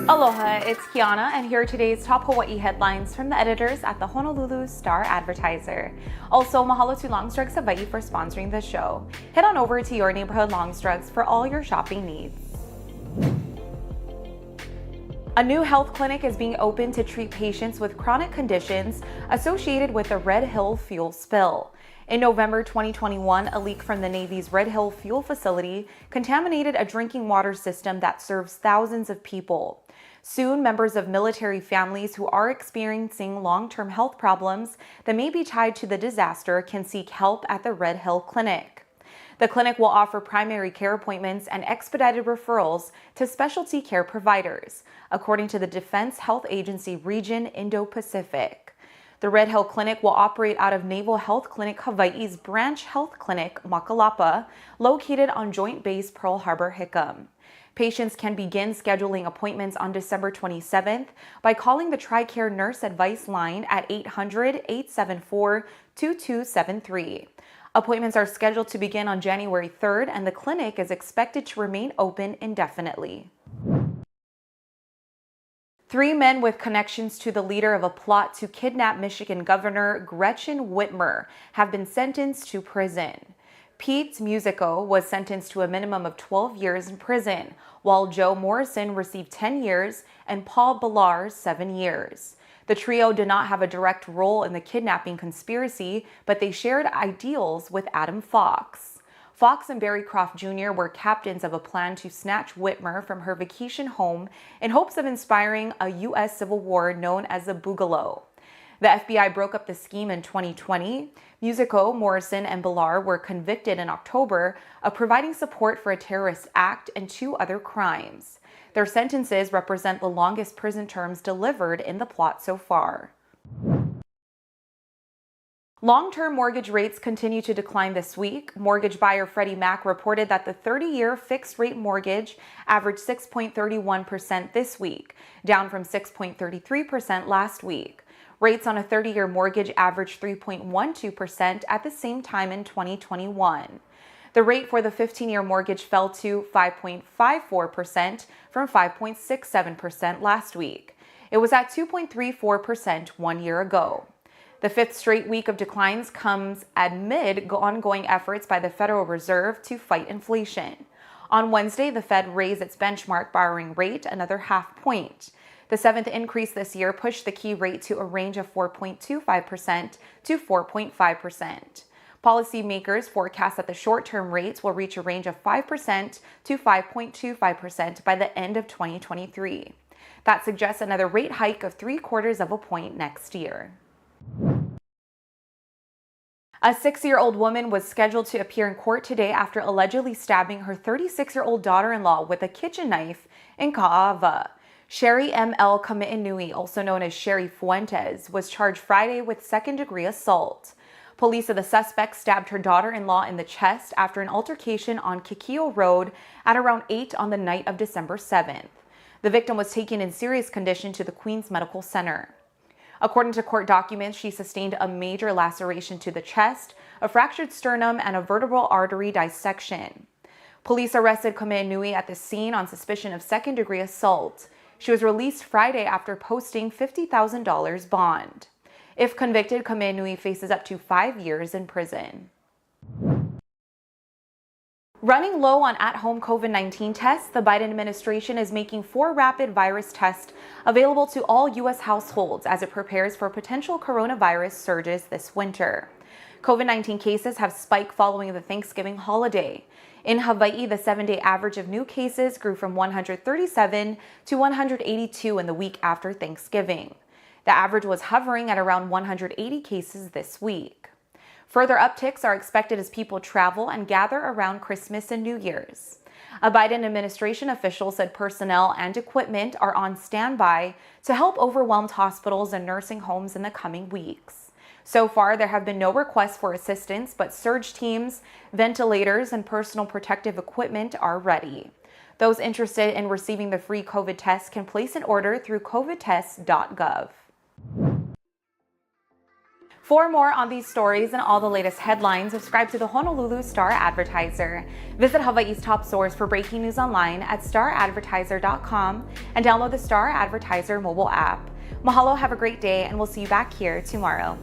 Aloha, it's Kiana, and here are today's top Hawaii headlines from the editors at the Honolulu Star-Advertiser. Also, mahalo to Longstrugs Hawaii for sponsoring the show. Head on over to your neighborhood Longstrugs for all your shopping needs. A new health clinic is being opened to treat patients with chronic conditions associated with the Red Hill fuel spill. In November 2021, a leak from the Navy's Red Hill fuel facility contaminated a drinking water system that serves thousands of people. Soon, members of military families who are experiencing long-term health problems that may be tied to the disaster can seek help at the Red Hill Clinic. The clinic will offer primary care appointments and expedited referrals to specialty care providers, according to the Defense Health Agency Region Indo-Pacific. The Red Hill Clinic will operate out of Naval Health Clinic Hawaii's Branch Health Clinic, Makalapa, located on Joint Base Pearl Harbor Hickam. Patients can begin scheduling appointments on December 27th by calling the TRICARE Nurse Advice Line at 800-874-2273. Appointments are scheduled to begin on January 3rd, and the clinic is expected to remain open indefinitely. 3 men with connections to the leader of a plot to kidnap Michigan Governor Gretchen Whitmer have been sentenced to prison. Pete Musico was sentenced to a minimum of 12 years in prison, while Joe Morrison received 10 years and Paul Ballar 7 years. The trio did not have a direct role in the kidnapping conspiracy, but they shared ideals with Adam Fox. Fox and Barry Croft Jr. were captains of a plan to snatch Whitmer from her vacation home in hopes of inspiring a U.S. Civil War known as the Boogaloo. The FBI broke up the scheme in 2020. Musico, Morrison, and Ballar were convicted in October of providing support for a terrorist act and 2 other crimes. Their sentences represent the longest prison terms delivered in the plot so far. Long-term mortgage rates continue to decline this week. Mortgage buyer Freddie Mac reported that the 30-year fixed-rate mortgage averaged 6.31% this week, down from 6.33% last week. Rates on a 30-year mortgage averaged 3.12% at the same time in 2021. The rate for the 15-year mortgage fell to 5.54% from 5.67% last week. It was at 2.34% 1 year ago. The 5th straight week of declines comes amid ongoing efforts by the Federal Reserve to fight inflation. On Wednesday, the Fed raised its benchmark borrowing rate another half point. The 7th increase this year pushed the key rate to a range of 4.25% to 4.5%. Policymakers forecast that the short-term rates will reach a range of 5% to 5.25% by the end of 2023. That suggests another rate hike of 3/4 of a point next year. A 6-year-old woman was scheduled to appear in court today after allegedly stabbing her 36-year-old daughter-in-law with a kitchen knife in Cayabyab. Sherry M.L. Kami'inui, also known as Sherry Fuentes, was charged Friday with second-degree assault. Police said the suspect stabbed her daughter-in-law in the chest after an altercation on Kikio Road at around 8 on the night of December 7th. The victim was taken in serious condition to the Queens Medical Center. According to court documents, she sustained a major laceration to the chest, a fractured sternum, and a vertebral artery dissection. Police arrested Kami'inui at the scene on suspicion of second-degree assault. She was released Friday after posting $50,000 bond. If convicted, Kami'inui faces up to 5 years in prison. Running low on at-home COVID-19 tests, the Biden administration is making 4 rapid virus tests available to all U.S. households as it prepares for potential coronavirus surges this winter. COVID-19 cases have spiked following the Thanksgiving holiday. In Hawaii, the 7-day average of new cases grew from 137 to 182 in the week after Thanksgiving. The average was hovering at around 180 cases this week. Further upticks are expected as people travel and gather around Christmas and New Year's. A Biden administration official said personnel and equipment are on standby to help overwhelmed hospitals and nursing homes in the coming weeks. So far, there have been no requests for assistance, but surge teams, ventilators, and personal protective equipment are ready. Those interested in receiving the free COVID test can place an order through covidtests.gov. For more on these stories and all the latest headlines, subscribe to the Honolulu Star-Advertiser. Visit Hawaii's top source for breaking news online at staradvertiser.com and download the Star-Advertiser mobile app. Mahalo, have a great day, and we'll see you back here tomorrow.